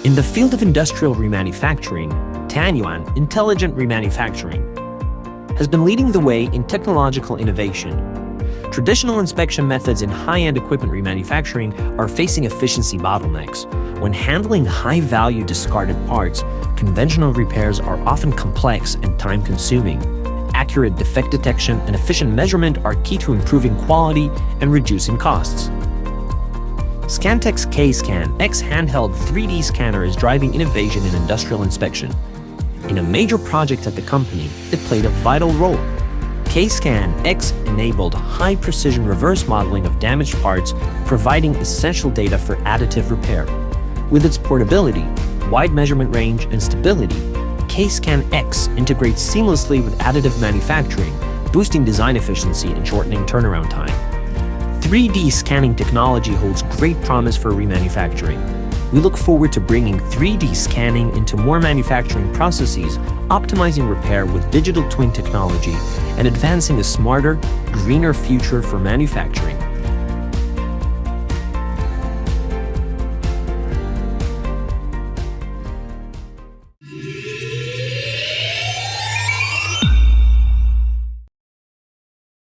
In the field of industrial remanufacturing, Tanyuan Intelligent Remanufacturing has been leading the way in technological innovation. Traditional inspection methods in high-end equipment remanufacturing are facing efficiency bottlenecks. When handling high-value discarded parts, conventional repairs are often complex and time-consuming. Accurate defect detection and efficient measurement are key to improving quality and reducing costs. SCANTECH's KSCAN-X handheld 3D scanner is driving innovation in industrial inspection. In a major project at the company, it played a vital role. KSCAN-X enabled high-precision reverse modeling of damaged parts, providing essential data for additive repair. With its portability, wide measurement range, and stability, KSCAN-X integrates seamlessly with additive manufacturing, boosting design efficiency and shortening turnaround time. 3D scanning technology holds great promise for remanufacturing. We look forward to bringing 3D scanning into more manufacturing processes, optimizing repair with digital twin technology, and advancing a smarter, greener future for manufacturing.